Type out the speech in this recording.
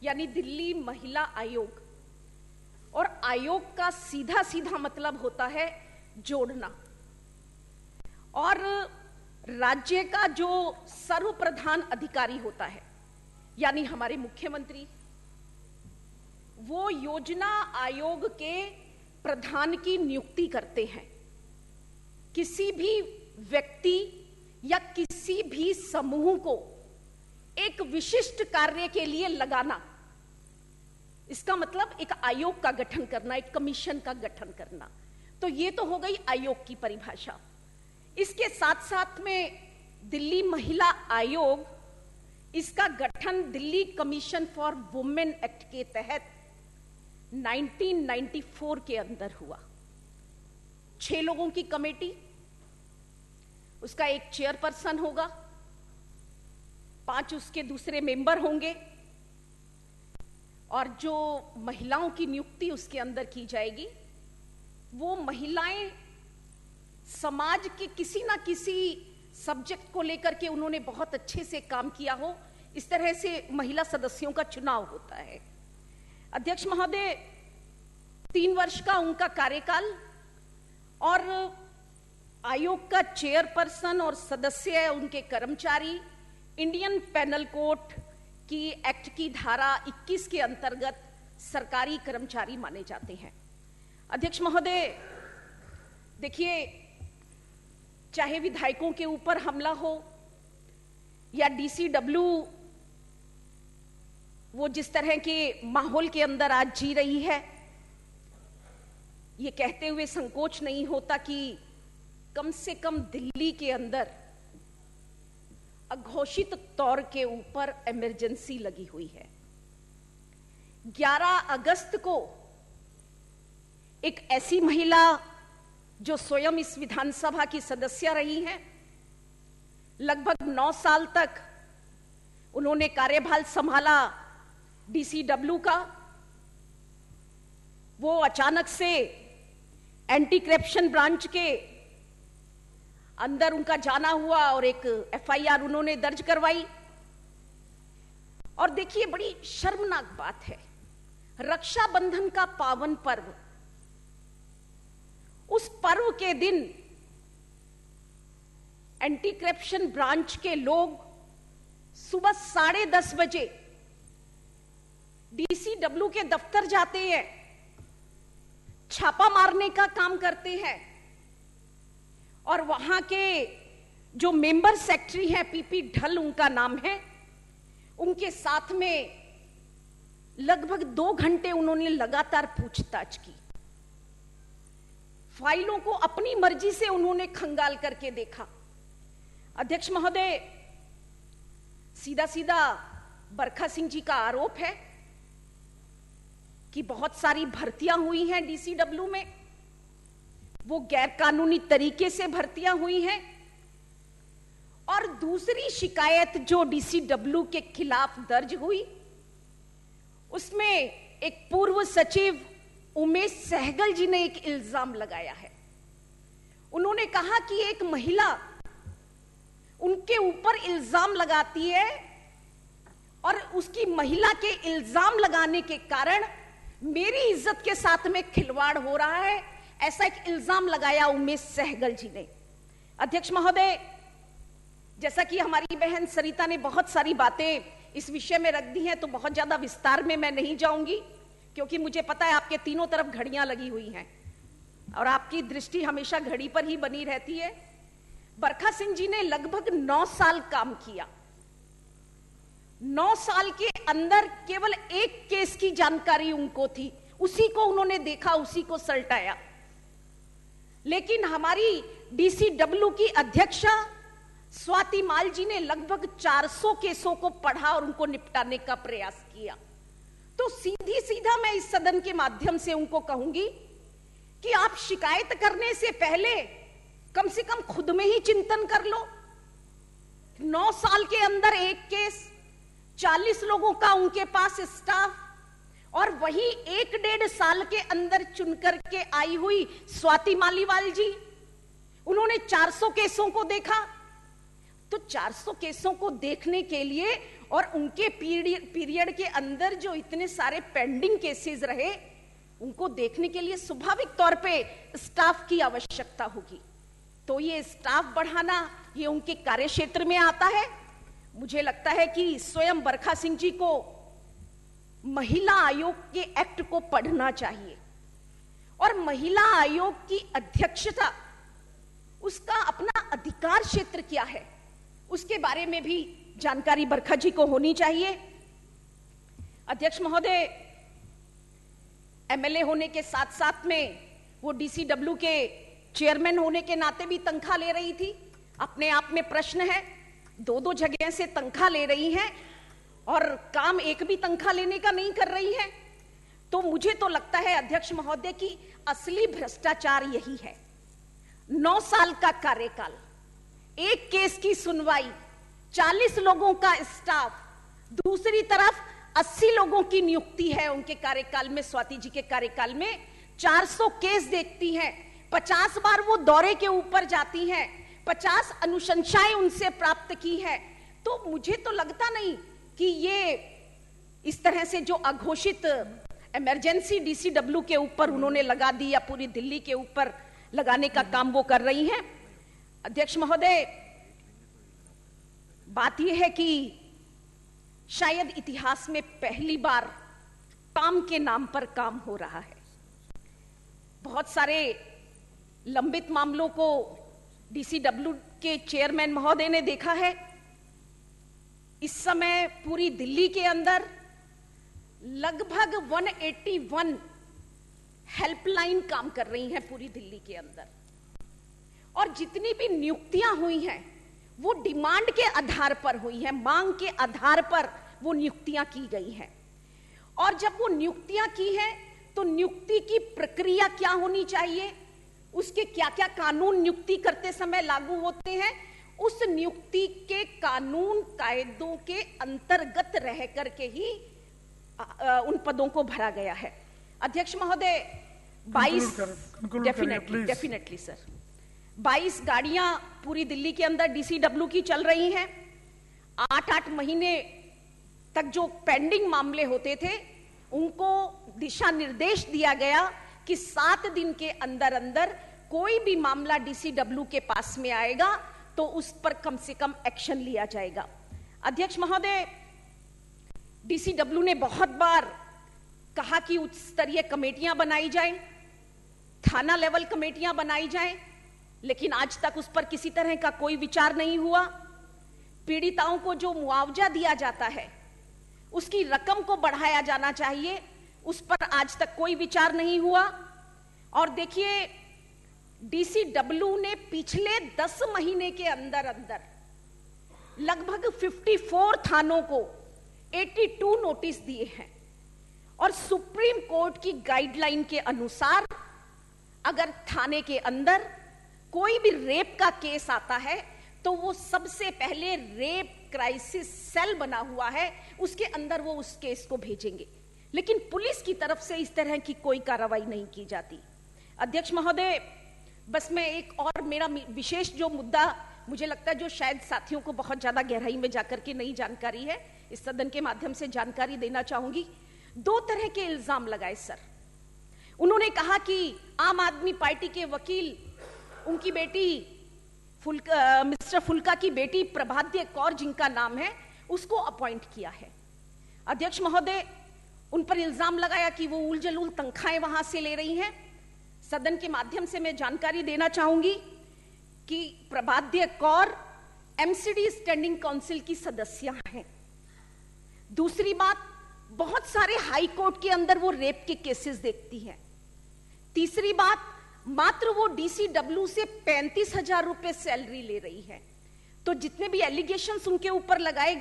यानी दिल्ली महिला आयोग। और आयोग का सीधा सीधा मतलब होता है जोड़ना। और राज्य का जो सर्वप्रधान अधिकारी होता है यानी हमारे मुख्यमंत्री, वो योजना आयोग के प्रधान की नियुक्ति करते हैं। किसी भी व्यक्ति या किसी भी समूह को एक विशिष्ट कार्य के लिए लगाना, इसका मतलब एक आयोग का गठन करना, एक कमीशन का गठन करना। तो ये तो हो गई आयोग की परिभाषा। इसके साथ साथ में दिल्ली महिला आयोग, इसका गठन Delhi commission for women act के तहत 1994 के अंदर हुआ। 6 लोगों की कमेटी, उसका एक चेयरपर्सन होगा, 5 उसके दूसरे मेंबर होंगे, और जो महिलाओं की नियुक्ति उसके अंदर की जाएगी, वो महिलाएं समाज के किसी ना किसी सब्जेक्ट को लेकर के उन्होंने बहुत अच्छे से काम किया हो, इस तरह से महिला सदस्यों का चुनाव होता है। अध्यक्ष महोदय, 3 वर्ष का उनका कार्यकाल, और आयोग का चेयरपर्सन और सदस्य, उनके कर्मचारी इंडियन पेनल कोड की एक्ट की धारा 21 के अंतर्गत सरकारी कर्मचारी माने जाते हैं। अध्यक्ष महोदय, देखिए, चाहे विधायकों के ऊपर हमला हो या डीसीडब्ल्यू वो जिस तरह के माहौल के अंदर आज जी रही है, ये कहते हुए संकोच नहीं होता कि कम से कम दिल्ली के अंदर अघोषित तौर के ऊपर इमरजेंसी लगी हुई है। 11 अगस्त को एक ऐसी महिला जो स्वयं इस विधानसभा की सदस्य रही हैं, लगभग 9 साल तक उन्होंने कार्यभार संभाला डीसीडब्ल्यू का, वो अचानक से एंटी करप्शन ब्रांच के अंदर उनका जाना हुआ और एक एफआईआर उन्होंने दर्ज करवाई। और देखिए, बड़ी शर्मनाक बात है, रक्षाबंधन का पावन पर्व, उस पर्व के दिन एंटी करप्शन ब्रांच के लोग सुबह 10:30 बजे डीसीडब्ल्यू के दफ्तर जाते हैं, छापा मारने का काम करते हैं, और वहां के जो मेंबर सेक्रेटरी हैं, पीपी ढल उनका नाम है, उनके साथ में लगभग 2 घंटे उन्होंने लगातार पूछताछ की। फाइलों को अपनी मर्जी से उन्होंने खंगाल करके देखा। अध्यक्ष महोदय, सीधा सीधा बरखा सिंह जी का आरोप है कि बहुत सारी भर्तियां हुई हैं डीसीडब्ल्यू में, वो गैर कानूनी तरीके से भर्तियां हुई हैं। और दूसरी शिकायत जो डीसीडब्ल्यू के खिलाफ दर्ज हुई, उसमें एक पूर्व सचिव उमेश सहगल जी ने एक इल्जाम लगाया है। उन्होंने कहा कि एक महिला उनके ऊपर इल्जाम लगाती है और उसकी महिला के इल्जाम लगाने के कारण मेरी इज्जत के साथ में खिलवाड़ हो रहा है, ऐसा एक इल्जाम लगाया उमेश सहगल जी ने। अध्यक्ष महोदय, जैसा कि हमारी बहन सरिता ने बहुत सारी बातें इस विषय में रख दी हैं, तो बहुत ज्यादा विस्तार में मैं नहीं जाऊंगी, क्योंकि मुझे पता है आपके तीनों तरफ घड़ियां लगी हुई हैं और आपकी दृष्टि हमेशा घड़ी पर ही बनी रहती है। बरखा सिंह जी ने लगभग 9 साल काम किया। 9 साल के अंदर केवल एक केस की जानकारी उनको थी, उसी को उन्होंने देखा, उसी को सल्टाया। लेकिन हमारी डीसीडब्ल्यू की अध्यक्षा स्वाति माल जी ने लगभग 400 केसों को पढ़ा और उनको निपटाने का प्रयास किया। तो सीधी सीधा मैं इस सदन के माध्यम से उनको कहूंगी कि आप शिकायत करने से पहले कम से कम खुद में ही चिंतन कर लो। 9 साल के अंदर एक केस, 40 लोगों का उनके पास स्टाफ, और वही 1-1.5 साल के अंदर चुनकर के आई हुई स्वाति मालीवाल जी, उन्होंने 400 केसों को देखा। तो 400 केसों को देखने के लिए और उनके पीरियड के अंदर जो इतने सारे पेंडिंग केसेस रहे, उनको देखने के लिए स्वाभाविक तौर पे स्टाफ की आवश्यकता होगी। तो ये स्टाफ बढ़ाना, ये उनके कार्यक्षेत्र में आता है। मुझे लगता है कि स्वयं बरखा सिंह जी को महिला आयोग के एक्ट को पढ़ना चाहिए और महिला आयोग की अध्यक्षता, उसका अपना अधिकार क्षेत्र क्या है, उसके बारे में भी जानकारी बरखा जी को होनी चाहिए। अध्यक्ष महोदय, एमएलए होने के साथ साथ में वो डीसीडब्ल्यू के चेयरमैन होने के नाते भी तनख्वाह ले रही थी। अपने आप में प्रश्न है, दो जगह से तनख्वाह ले रही हैं और काम एक भी तनख्वाह लेने का नहीं कर रही है। तो मुझे तो लगता है अध्यक्ष महोदय की असली भ्रष्टाचार यही है। 9 साल का कार्यकाल, एक केस की सुनवाई, 40 लोगों का स्टाफ, दूसरी तरफ 80 लोगों की नियुक्ति है उनके कार्यकाल में, स्वाति जी के कार्यकाल में 400 केस देखती हैं, 50 बार वो दौरे के ऊपर जाती हैं, 50 अनुशंसाएं उनसे प्राप्त की है। तो मुझे तो लगता नहीं कि ये इस तरह से जो अघोषित इमरजेंसी डीसीडब्ल्यू के ऊपर उन्होंने लगा दी या पूरी दिल्ली के ऊपर लगाने का काम वो कर रही हैं। अध्यक्ष महोदय, बात यह है कि शायद इतिहास में पहली बार काम के नाम पर काम हो रहा है। बहुत सारे लंबित मामलों को डीसीडब्ल्यू के चेयरमैन महोदय ने देखा है। इस समय पूरी दिल्ली के अंदर लगभग 181 हेल्पलाइन काम कर रही हैं पूरी दिल्ली के अंदर, और जितनी भी नियुक्तियां हुई हैं वो डिमांड के आधार पर हुई हैं, मांग के आधार पर वो नियुक्तियां की गई हैं। और जब वो नियुक्तियां की हैं तो नियुक्ति की प्रक्रिया क्या होनी चाहिए, उसके क्या क्या कानून नियुक्ति करते समय लागू होते हैं, उस नियुक्ति के कानून कायदों के अंतर्गत रह करके ही उन पदों को भरा गया है। अध्यक्ष महोदय, 22 डेफिनेटली सर, 22 गाड़ियां पूरी दिल्ली के अंदर डीसीडब्ल्यू की चल रही हैं। 8-8 महीने तक जो पेंडिंग मामले होते थे उनको दिशा निर्देश दिया गया कि 7 दिन के अंदर अंदर कोई भी मामला डीसीडब्ल्यू के पास में आएगा तो उस पर कम से कम एक्शन लिया जाएगा। अध्यक्ष महोदय, डीसीडब्ल्यू ने बहुत बार कहा कि उच्च स्तरीय कमेटियां बनाई जाएं, थाना लेवल कमेटियां बनाई जाएं, लेकिन आज तक उस पर किसी तरह का कोई विचार नहीं हुआ। पीड़िताओं को जो मुआवजा दिया जाता है उसकी रकम को बढ़ाया जाना चाहिए, उस पर आज तक कोई विचार नहीं हुआ। और देखिए, डीसीडब्ल्यू ने पिछले 10 महीने के अंदर अंदर लगभग 54 थानों को 82 नोटिस दिए हैं, और सुप्रीम कोर्ट की गाइडलाइन के अनुसार अगर थाने के अंदर कोई भी रेप का केस आता है तो वो सबसे पहले रेप क्राइसिस सेल बना हुआ है, उसके अंदर वो उस केस को भेजेंगे, लेकिन पुलिस की तरफ से इस तरह की कोई कार्रवाई नहीं की जाती। अध्यक्ष महोदय, बस मैं एक और, मेरा विशेष जो मुद्दा मुझे लगता है जो शायद साथियों को बहुत ज्यादा गहराई में जाकर के नहीं जानकारी है, इस सदन के माध्यम से जानकारी देना चाहूंगी। 2 तरह के इल्जाम लगाए सर। उन्होंने कहा कि आम आदमी पार्टी के वकील उनकी बेटी मिस्टर फुल्का की बेटी प्रभाद्य कौर, जिनका नाम है, उसको अपॉइंट किया है। अध्यक्ष महोदय, उन पर इल्जाम लगाया कि वो उलझुल तनख्वाहें वहां से ले रही हैं। सदन के माध्यम से मैं जानकारी देना चाहूंगी कि प्रभाद्य कौर एमसीडी स्टैंडिंग काउंसिल की सदस्य हैं। दूसरी बात, बहुत सारे हाई कोर्ट के अंदर वो रेप के केसेस देखती हैं। तीसरी बात, मात्र वो डीसीडब्ल्यू से 35,000 रुपए सैलरी ले रही है। तो जितने भी एलिगेशंस उनके ऊपर लगाए गए